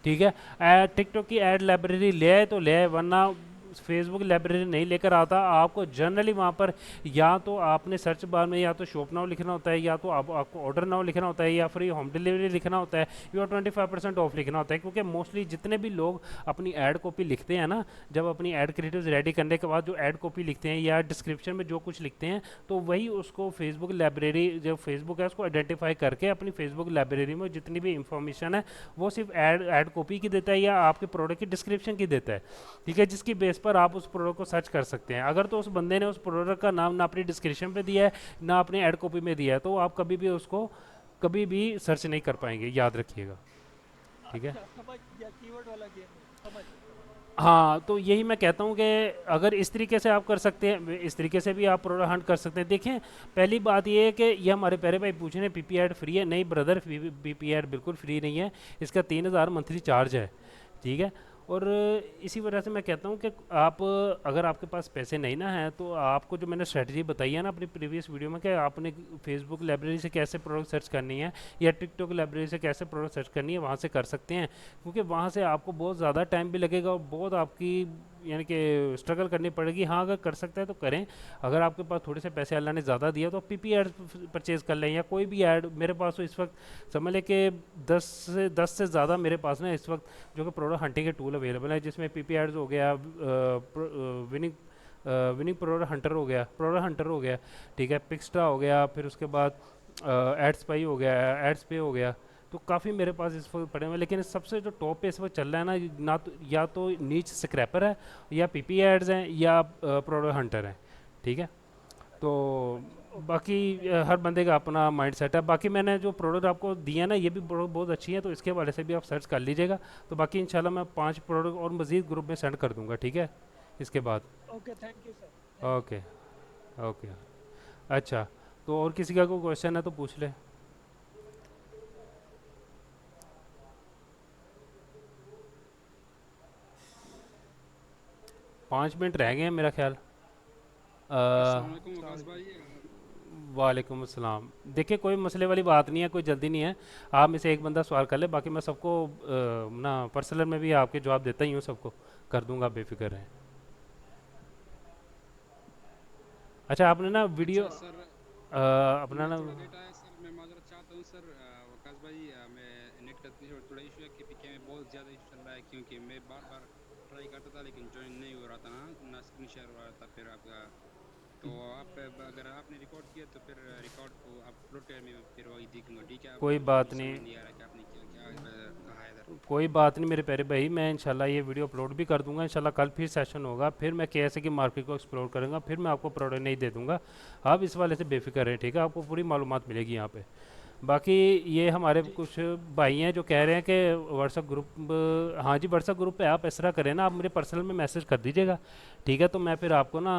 ठीक है, टिकटॉक की ऐड लाइब्रेरी ले आए तो ले आए, वरना फेसबुक लाइब्रेरी नहीं लेकर आता। आपको जनरली वहाँ पर या तो आपने सर्च बार में या तो शॉप नाउ लिखना होता है, या तो आपको ऑर्डर नाउ लिखना होता है, या फ्री होम डिलीवरी लिखना होता है, या 25% ऑफ लिखना होता है। क्योंकि मोस्टली जितने भी लोग अपनी ऐड कॉपी लिखते हैं ना, जब अपनी ऐड क्रिएटिव्स रेडी करने के बाद जो ऐड कॉपी लिखते हैं या डिस्क्रिप्शन में जो कुछ लिखते हैं, तो वही उसको फेसबुक लाइब्रेरी, जो फेसबुक है उसको आइडेंटिफाई करके अपनी फेसबुक लाइब्रेरी में जितनी भी इंफॉर्मेशन है वो सिर्फ ऐड कॉपी की देता है या आपके प्रोडक्ट की डिस्क्रिप्शन की देता है। ठीक है, जिसकी बेस पर आप उस प्रोडक्ट को सर्च कर सकते हैं। अगर तो उस बंदे ने उस प्रोडक्ट का नाम ना अपनी डिस्क्रिप्शन पे दिया है ना अपनी ऐड कॉपी में दिया है, तो आप कभी भी उसको कभी भी सर्च नहीं कर पाएंगे, याद रखिएगा। ठीक है, अच्छा, समझ गया, कीवर्ड वाला गेम है, समझ गया। हाँ तो यही मैं कहता हूँ कि अगर इस तरीके से आप कर सकते हैं, इस तरीके से भी आप प्रोडक्ट हंट कर सकते हैं। देखें पहली बात ये है कि ये हमारे प्यारे भाई पूछ रहे हैं पीपी ऐड फ्री है। नहीं ब्रदर, पीपी ऐड बिल्कुल फ्री नहीं है, इसका 3000 मंथली चार्ज है। ठीक है, और इसी वजह से मैं कहता हूँ कि आप अगर आपके पास पैसे नहीं ना हैं, तो आपको जो मैंने स्ट्रेटजी बताई है ना अपनी प्रीवियस वीडियो में, कि आपने फेसबुक लाइब्रेरी से कैसे प्रोडक्ट सर्च करनी है या टिकटॉक लाइब्रेरी से कैसे प्रोडक्ट सर्च करनी है, वहाँ से कर सकते हैं। क्योंकि वहाँ से आपको बहुत ज़्यादा टाइम भी लगेगा और बहुत आपकी यानी कि स्ट्रगल करनी पड़ेगी। हाँ अगर कर सकते हैं तो करें। अगर आपके पास थोड़े से पैसे अल्लाह ने ज़्यादा दिया तो पीपी ऐड परचेज़ कर लें, या कोई भी ऐड। मेरे पास तो इस वक्त समझ लें कि 10 से ज़्यादा मेरे पास ना इस वक्त जो कि प्रोडक्ट हंटिंग के टूल अवेलेबल है, जिसमें पीपी एड्स हो गया, विनिंग विनिंग प्रोडक्ट हंटर हो गया, ठीक है, पिक्स्ट्रा हो गया, फिर उसके बाद एड्स पाई हो गया, एड्स पे हो गया। तो काफ़ी मेरे पास इस वक्त पड़े हुए हैं, लेकिन सबसे जो टॉप पे इस वक्त चल रहा है ना तो या तो नीच स्क्रैपर है, या पीपी एड्स हैं, या प्रोडक्ट हंटर है, ठीक है। तो बाकी हर बंदे का अपना माइंड सेट है। बाकी मैंने जो प्रोडक्ट आपको दिया ना, ये भी बहुत अच्छी है, तो इसके हवाले से भी आप सर्च कर लीजिएगा। तो बाकी इंशाल्लाह मैं 5 प्रोडक्ट और मज़ीद ग्रुप में सेंड कर दूंगा, ठीक है, इसके बाद। Okay, thank you sir, thank you. Okay okay. अच्छा, तो और किसी का कोई क्वेश्चन है तो पूछ ले। 5 मिनट रह गए हैं मेरा ख्याल। अस्सलाम वालेकुम वकास भाई। वालेकुम अस्सलाम। देखिए, कोई मसले वाली बात नहीं है, कोई जल्दी नहीं है। आप में से एक बंदा सवाल कर ले, बाकी मैं सबको ना पर्सनल में भी आपके जवाब देता ही हूँ, सबको कर दूंगा, बेफिक्र रहें। अच्छा, आपने ना वीडियो अच्छा सर, अपना मैं ना थोड़ा लेट आया सर, मैं माजरत चाहता हूँ सर। वकास भाई, मैं नेट का थोड़ा इशू है कि पीके में बहुत ज़्यादा इशू चल रहा है, क्योंकि मैं बार बार ट्राई करता था लेकिन ज्वाइन नहीं हो रहा था ना स्क्रीन शेयर हो रहा था फिर आपका। तो आप अगर आपने रिकॉर्ड किया तो फिर रिकॉर्ड को आप अपलोड कर, मैं फिर वही देखूंगा, ठीक है। कोई आपको बात मुझे समझ नहीं, नहीं आ रहा कि आपने क्या क्या कहा है इधर। कोई बात नहीं मेरे प्यारे भाई, मैं इंशाल्लाह ये वीडियो अपलोड भी कर दूंगा। इंशाल्लाह कल फिर सेशन होगा, फिर मैं कैसे की मार्केट को एक्सप्लोर करूँगा, फिर मैं आपको प्रोडक्ट नहीं दे दूंगा। आप इस वाले से बेफिक्र रहें, ठीक है, आपको पूरी मालूमात मिलेगी यहाँ पे। बाकी ये हमारे जी कुछ भाई हैं जो कह रहे हैं कि व्हाट्सएप ग्रुप, हाँ जी, व्हाट्सएप ग्रुप पे आप इस तरह करें ना, आप मुझे पर्सनल में मैसेज कर दीजिएगा, ठीक है। तो मैं फिर आपको ना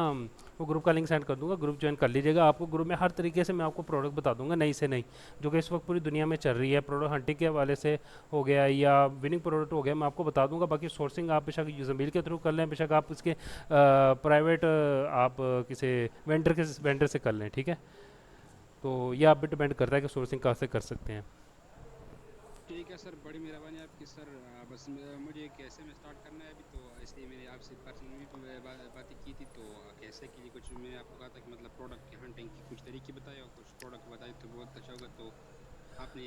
वो ग्रुप का लिंक सेंड कर दूंगा, ग्रुप ज्वाइन कर लीजिएगा। आपको ग्रुप में हर तरीके से मैं आपको प्रोडक्ट बता दूंगा, नई से नई, जो कि इस वक्त पूरी दुनिया में चल रही है। प्रोडक्ट हंटिंग के हवाले से हो गया या विनिंग प्रोडक्ट हो गया, मैं आपको बता दूंगा। बाकी सोर्सिंग आप बेशक ज़मील के थ्रू कर लें, बेशक आप उसके प्राइवेट आप किसी वेंडर से कर लें, ठीक है। तो ये आप पे डिपेंड करता है कि सोर्सिंग कहाँ से कर सकते हैं। ठीक है सर, बड़ी मेहरबानी आपकी सर। बस मुझे कैसे में स्टार्ट करना है अभी, तो इसलिए मैंने आपसे पर्सनली बातें की थी। तो कैसे के लिए कुछ मैं आपको कहा था कि मतलब प्रोडक्ट की हंटिंग की कुछ तरीके बताए और कुछ प्रोडक्ट बताए तो बहुत अच्छा होगा। तो आपने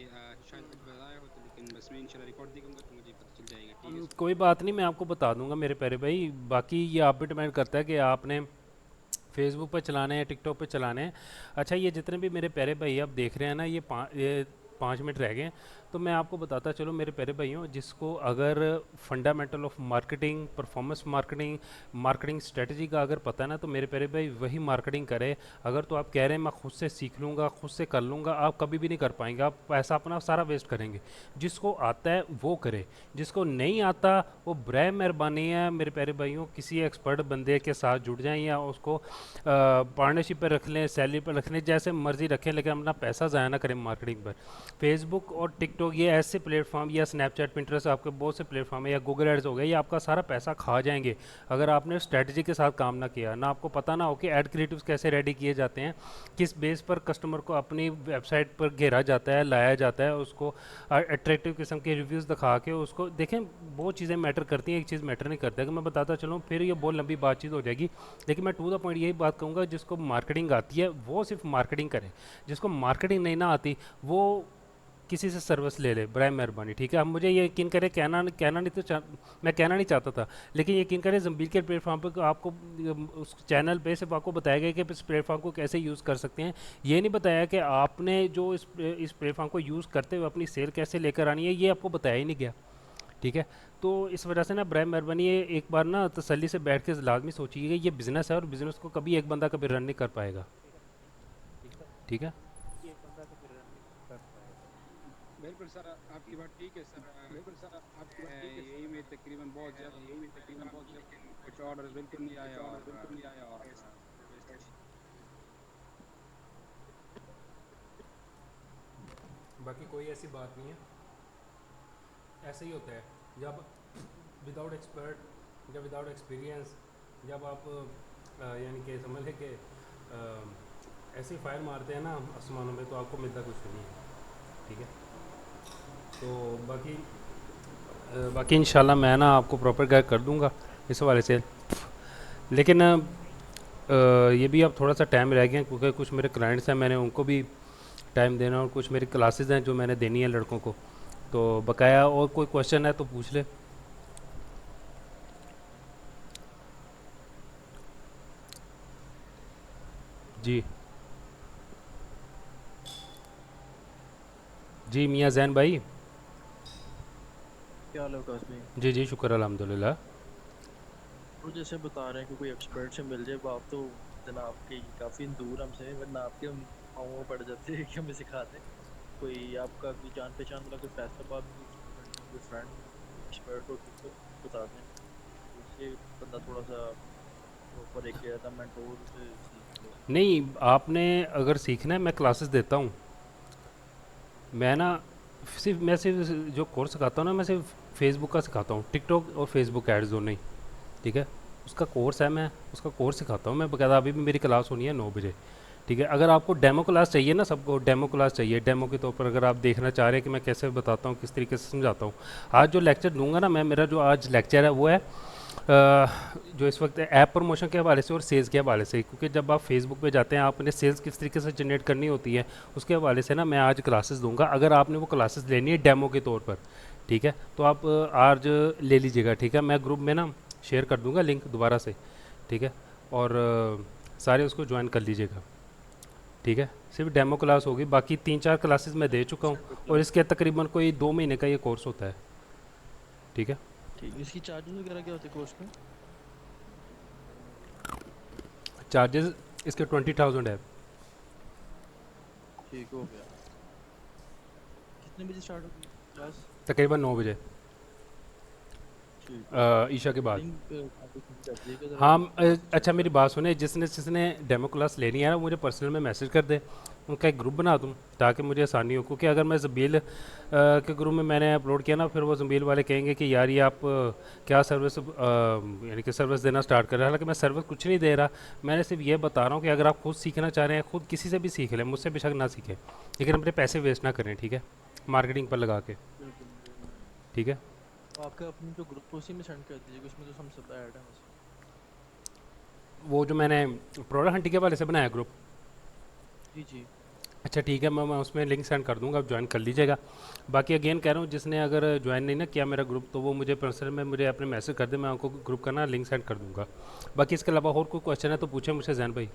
शायद कुछ बताया हो तो, लेकिन बस मैं इंशाल्लाह रिकॉर्ड देखूंगा तो मुझे पता चल जाएगा, ठीक है सर। कोई बात नहीं, मैं आपको बता दूंगा मेरे प्यारे भाई। बाकी ये आप पे डिपेंड करता है कि आपने फेसबुक पे चलाने हैं, टिकटॉक पे चलाने हैं। अच्छा, ये जितने भी मेरे प्यारे भाई आप देख रहे हैं ना, ये 5 मिनट रह गए हैं, तो मैं आपको बताता चलो मेरे प्यारे भाइयों, जिसको अगर fundamental of marketing, performance marketing, marketing strategy का अगर पता है ना, तो मेरे प्यारे भाई वही मार्केटिंग करे। अगर तो आप कह रहे हैं मैं खुद से सीख लूँगा, खुद से कर लूँगा, आप कभी भी नहीं कर पाएंगे, आप पैसा अपना सारा वेस्ट करेंगे। जिसको आता है वो करे, जिसको नहीं आता वो बराए मेहरबानी है मेरे प्यारे भाइयों किसी एक्सपर्ट बंदे के साथ जुड़ जाएं, या उसको पार्टनरशिप पर रख लें, सैलरी पर रख लें, जैसे मर्जी रखें, लेकिन अपना पैसा ज़ाया ना करें मार्केटिंग पर। फेसबुक और टिकटॉक ये ऐसे प्लेटफॉर्म, या स्नैपचैट, पिंटरेस्ट, आपके बहुत से प्लेटफॉर्म है, या गूगल एड्स हो गए, ये आपका सारा पैसा खा जाएंगे अगर आपने स्ट्रैटेजी के साथ काम ना किया, ना आपको पता ना हो कि एड क्रिएटिव्स कैसे रेडी किए जाते हैं, किस बेस पर कस्टमर को अपनी वेबसाइट पर घेरा जाता है, लाया जाता है, उसको अट्रैक्टिव किस्म के रिव्यूज़ दिखा के उसको देखें। बहुत चीज़ें मैटर करती हैं, एक चीज़ मैटर नहीं करती है कि मैं बताता चलूँ, फिर ये बहुत लंबी बातचीत हो जाएगी। लेकिन मैं टू द पॉइंट यही बात कहूँगा, जिसको मार्केटिंग आती है वो सिर्फ मार्केटिंग करे, जिसको मार्केटिंग नहीं ना आती वो किसी से सर्विस ले ले, बराए मेहरबानी, ठीक है। अब मुझे ये यकीन करें, कहना नहीं तो मैं कहना नहीं चाहता था, लेकिन यकीन करें ज़म्बील के प्लेटफॉर्म पर आपको उस चैनल पे सिर्फ आपको बताया गया कि इस प्लेटफॉर्म को कैसे यूज़ कर सकते हैं। ये नहीं बताया कि आपने जो इस प्लेटफॉर्म को यूज़ करते हुए अपनी सेल कैसे लेकर आनी है, ये आपको बताया ही नहीं गया, ठीक है। तो इस वजह से ना बराए मेहरबानी ये एक बार ना तसल्ली से बैठ के लाजमी सोचिएगा, ये बिज़नेस है और बिज़नेस को कभी एक बंदा कभी रन नहीं कर पाएगा, ठीक है। बिल्कुल सर, आपकी बात ठीक है सर। बिल्कुल सर, आपकी बात ठीक है। यही में तकरीबन बहुत ज़्यादा कुछ ऑर्डर बिल्कुल नहीं आया और बाकी कोई ऐसी बात नहीं है, ऐसे ही होता है जब विदाउट एक्सपर्ट या विदाउट एक्सपीरियंस, जब आप यानी कि समझ लें कि ऐसे ही फायर मारते हैं ना आसमानों में, तो आपको मिलता कुछ नहीं है, ठीक है। तो बाकी इंशाल्लाह मैं ना आपको प्रॉपर गाइड कर दूंगा इस हवाले से। लेकिन ये भी अब थोड़ा सा टाइम रह गया, क्योंकि कुछ मेरे क्लाइंट्स हैं, मैंने उनको भी टाइम देना, और कुछ मेरी क्लासेस हैं जो मैंने देनी है लड़कों को, तो बकाया। और कोई क्वेश्चन है तो पूछ ले। जी जी मियाँ जैन भाई। क्या हाल है विकास भाई? जी जी शुक्र अल्हम्दुलिल्लाह। तो जैसे बता रहे हैं कि कोई एक्सपर्ट से मिल जाए, वो आप तो जनाब के काफ़ी दूर हमसे, वरना आपके हम पाँव में पड़ जाते हैं कि हमें सिखा दें। कोई आपका कोई जान पहचान वाला कोई फैसलाबाद में कोई स्टूडेंट हो, कोई फ्रेंड हो, कोई एक्सपर्ट हो तो बता दें, तो उससे बंदा थोड़ा सा प्रॉपर एक कहता मेंटोर से सीख ले। नहीं, आपने अगर सीखना है मैं क्लासेस देता हूँ। मैं सिर्फ जो कोर्स सिखाता हूँ ना, मैं सिर्फ फेसबुक का सिखाता हूँ, टिकटॉक और फेसबुक एड्स दोनों ही। ठीक है, उसका कोर्स है, मैं उसका कोर्स सिखाता हूँ मैं बकायदा। अभी भी मेरी क्लास होनी है 9 बजे। ठीक है, अगर आपको डेमो क्लास चाहिए ना, सबको डेमो क्लास चाहिए, डेमो के तौर पर अगर आप देखना चाह रहे हैं कि मैं कैसे बताता हूँ, किस तरीके से समझाता हूँ, आज जो लेक्चर दूंगा ना मैं, मेरा जो आज लेक्चर है वो है जो इस वक्त ऐप प्रमोशन के हवाले से और सेल्स के हवाले से। क्योंकि जब आप फेसबुक पे जाते हैं, आपने सेल्स किस तरीके से जनरेट करनी होती है, उसके हवाले से ना मैं आज क्लासेस दूंगा। अगर आपने वो क्लासेस लेनी है डेमो के तौर पर, ठीक है, तो आप आज ले लीजिएगा। ठीक है, मैं ग्रुप में ना शेयर कर दूंगा लिंक दोबारा से। ठीक है, और सारे उसको ज्वाइन कर लीजिएगा। ठीक है, सिर्फ डेमो क्लास होगी, बाकी 3-4 क्लासेस मैं दे चुका हूँ और इसके तकरीबन कोई 2 महीने का ये कोर्स होता है। ठीक है, ठीक, इसकी चार्जेस वगैरह क्या होते हैं कोर्स में? चार्जेस इसके 20,000 है। ठीक हो गया। कितने बजे स्टार्ट होगी क्लास? तकरीबन 9 बजे ठीक, ईशा के बाद। लिंक कर दीजिएगा ज़रा हाँ चेक अच्छा कर मेरी लें। बात सुने, जिसने जिसने डेमो क्लास लेनी है ना, मुझे पर्सनल में मैसेज कर दे, उनका एक ग्रुप बना दूँ ताकि मुझे आसानी हो। क्योंकि अगर मैं ज़बील के ग्रुप में मैंने अपलोड किया ना, फिर वो ज़बील वाले कहेंगे कि यार ये आप क्या सर्विस यानी कि सर्विस देना स्टार्ट कर रहे हैं। हालांकि मैं सर्विस कुछ नहीं दे रहा, मैंने सिर्फ ये बता रहा हूँ कि अगर आप खुद सीखना चाह रहे हैं, खुद किसी से भी सीख लें, मुझसे बेशक ना सीखें, लेकिन अपने पैसे वेस्ट ना करें। ठीक है, मार्केटिंग पर लगा के। बिल्कुल बिल्कुल। ठीक है, आपका अपनी जो ग्रुप उसी में सेंड कर दीजिएगा, उसमें तो हम सब ऐड हैं बस। वो जो मैंने प्रोडक्ट हंटिंग के वाले से बनाया ग्रुप। जी जी। अच्छा ठीक है, मैं उसमें लिंक सेंड कर दूंगा, आप ज्वाइन कर लीजिएगा। बाकी अगेन कह रहा हूँ, जिसने अगर ज्वाइन नहीं ना किया मेरा ग्रुप, तो वो मुझे पर्सनल में मुझे अपने मैसेज कर दे, मैं उनको ग्रुप का ना लिंक सेंड कर दूंगा। बाकी इसके अलावा और कोई क्वेश्चन है तो पूछे मुझसे जैन भाई।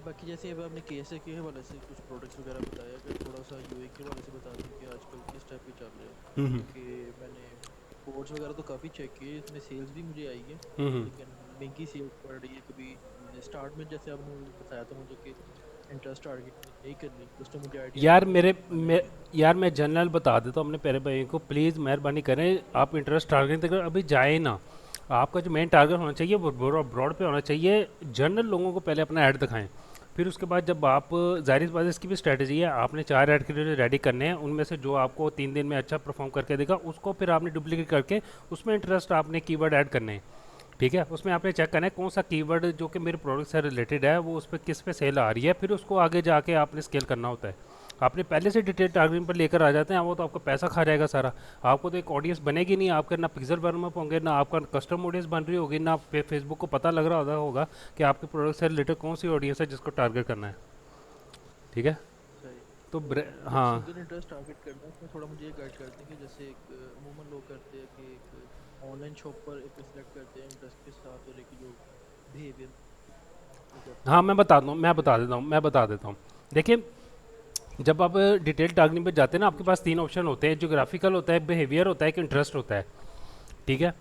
बाकी जैसे अब आपने केएसए के हवाले से कुछ प्रोडक्ट्स वगैरह बताया, अगर थोड़ा सा यूए के हवाले से बता दें कि आजकल किस टाइप के चल रहे हैं। हम्म क्योंकि मैंने कोड्स वगैरह तो काफ़ी चेक किए, इसमें सेल्स भी मुझे आई है, हम्म। लेकिन महंगी सेल्स पड़ रही है। कभी स्टार्ट में जैसे आपने बताया था मुझे कि इंटरेस्ट टारगेट नहीं करनी, उस तो मुझे आइडिया नहीं यार था कि मेरे कितना मैं लेना है। यार मैं जनरल बता देता हूँ अपने प्यारे भाई को, प्लीज़ मेहरबानी करें, आप इंटरेस्ट टारगेट तक अभी जाए ना। आपका जो मेन टारगेट होना चाहिए वो ब्रॉड पे होना चाहिए। जनरल लोगों को पहले अपना ऐड दिखाएं, फिर उसके बाद जब आप ज़ाहिर सी बात है, इसकी भी स्ट्रेटजी है, आपने 4 ऐड के लिए रेडी करने हैं, उनमें से जो आपको 3 दिन में अच्छा परफॉर्म करके देगा उसको फिर आपने डुप्लीकेट करके उसमें इंटरेस्ट आपने कीवर्ड ऐड करने हैं। ठीक है, उसमें आपने चेक करना है कौन सा कीवर्ड जो कि मेरे प्रोडक्ट से रिलेटेड है वो उस पर किस पे सेल आ रही है, फिर उसको आगे जाके आपने स्केल करना होता है। आपने पहले से डिटेल टारगेटिंग पर लेकर आ जाते हैं, वो तो आपका पैसा खा जाएगा सारा। आपको तो एक ऑडियंस बनेगी नहीं, आपके ना पिक्सल वार्म अप होंगे, ना आपका कस्टम ऑडियंस बन रही होगी, ना फेसबुक को पता लग रहा होगा कि आपके प्रोडक्ट से रिलेटेड कौन सी ऑडियंस है जिसको टारगेट करना है। ठीक है, सही। तो तो जब हाँ सिंगल इंटरेस्ट टारगेट करना है, उसमें थोड़ा मुझे ये गाइड कर दें कि जैसे एक अमूमन लोग करते हैं कि एक ऑनलाइन शॉप पर एक सिलेक्ट करते हैं इंटरेस्ट के साथ, और एक जो बिहेवियर वो करते हाँ हैं। मैं बता देता हूँ। देखिए, जब आप डिटेल टारगेटिंग पे जाते हैं ना, आपके पास 3 ऑप्शन होते हैं, जोग्राफिकल होता है, बिहेवियर होता है, कि इंटरेस्ट होता है। ठीक है,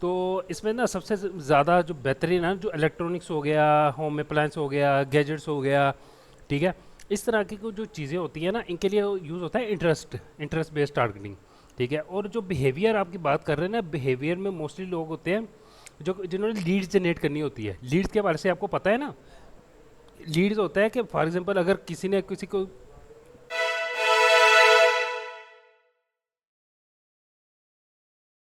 तो इसमें ना सबसे ज़्यादा जो बेहतरीन है, जो इलेक्ट्रॉनिक्स हो गया, होम अप्लायंस हो गया, गैजेट्स हो गया, ठीक है, इस तरह की जो चीज़ें होती हैं ना, इनके लिए यूज़ होता है इंटरेस्ट बेस्ड टारगेटिंग। ठीक है, और जो बिहेवियर आपकी बात कर रहे हैं ना, बिहेवियर में मोस्टली लोग होते हैं जो जिन्होंने लीड्स जनरेट करनी होती है। लीड्स के बारे से आपको पता है ना, लीड्स होता है कि फॉर एग्जांपल अगर किसी ने किसी को